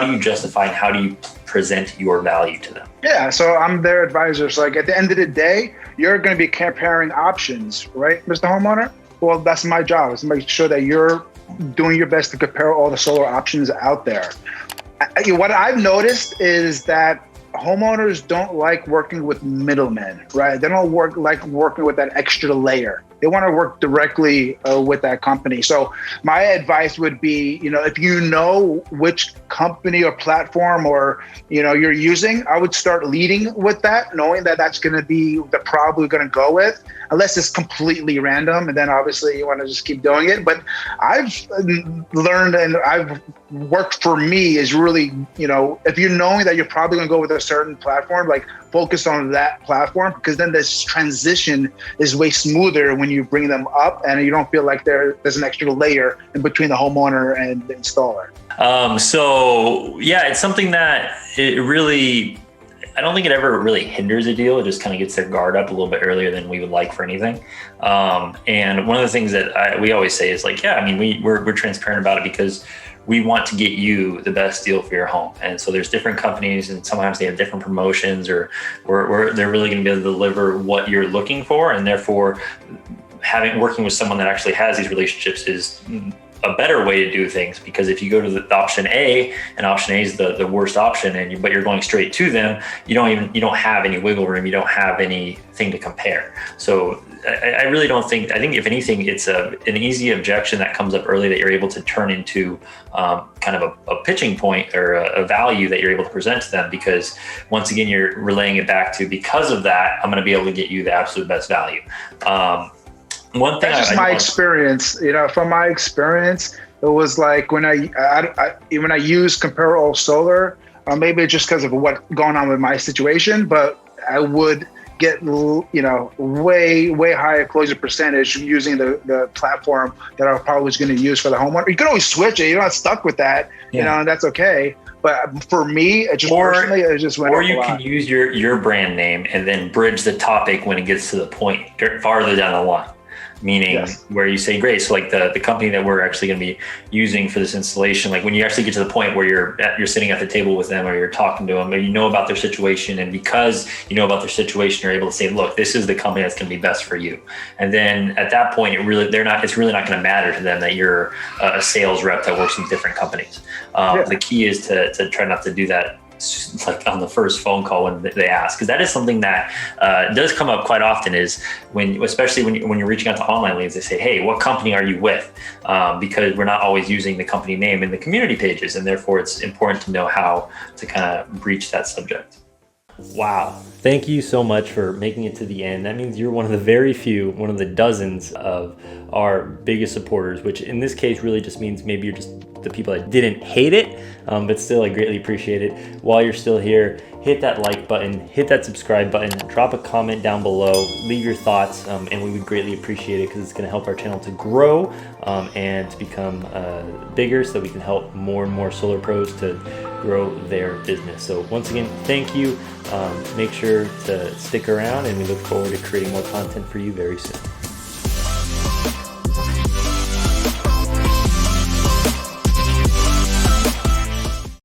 do you justify and how do you present your value to them? Yeah, so I'm their advisor. So like at the end of the day, you're going to be comparing options, right, Mr. Homeowner? Well, that's my job, is to make sure that you're doing your best to compare all the solar options out there. What I've noticed is that homeowners don't like working with middlemen, right? They don't like working with that extra layer. They want to work directly with that company. So my advice would be, if you know which company or platform or, you're using, I would start leading with that, knowing that that's going to be the probably going to go with, unless it's completely random. And then obviously you want to just keep doing it. But I've learned and I've worked for me is really, if you're knowing that you're probably going to go with a certain platform, like focus on that platform, because then this transition is way smoother when you bring them up and you don't feel like there's an extra layer in between the homeowner and the installer. So yeah, it's something that it really, I don't think it ever really hinders a deal. It just kind of gets their guard up a little bit earlier than we would like for anything. And one of the things that we always say is like, yeah, I mean, we're transparent about it because we want to get you the best deal for your home. And so there's different companies and sometimes they have different promotions or they're really going to be able to deliver what you're looking for. And therefore working with someone that actually has these relationships is a better way to do things, because if you go to the option A and option A is the worst option but you're going straight to them, you don't have any wiggle room. You don't have anything to compare. So I really don't think, I think if anything, it's an easy objection that comes up early that you're able to turn into kind of a pitching point or a value that you're able to present to them, because once again, you're relaying it back to, because of that, I'm going to be able to get you the absolute best value. One thing that's just my experience, from my experience, it was like when I use Compare All Solar, maybe it's just because of what's going on with my situation, but I would get, way higher closure percentage using the platform that I probably was going to use for the homeowner. You can always switch it. You're not stuck with that, and that's okay. But for me, it just personally, it just went. Or you can use your brand name and then bridge the topic when it gets to the point farther down the line. Meaning where you say, great, so like the company that we're actually going to be using for this installation, like when you actually get to the point where you're sitting at the table with them or you're talking to them or you know about their situation, and because you know about their situation, you're able to say, look, this is the company that's going to be best for you. And then at that point, it's really not going to matter to them that you're a sales rep that works with different companies. The key is to try not to do that like on the first phone call when they ask, because that is something that does come up quite often, is especially when you're reaching out to online leads, they say, hey, what company are you with? Because we're not always using the company name in the community pages, and therefore it's important to know how to kind of breach that subject. Wow. Thank you so much for making it to the end. That means you're one of the dozens of our biggest supporters, which in this case really just means maybe you're just the people that didn't hate it, but still I greatly appreciate it. While you're still here, hit that like button, hit that subscribe button, drop a comment down below, leave your thoughts, and we would greatly appreciate it because it's going to help our channel to grow and to become bigger, so we can help more and more solar pros to grow their business. So once again, thank you. Make sure to stick around, and we look forward to creating more content for you very soon.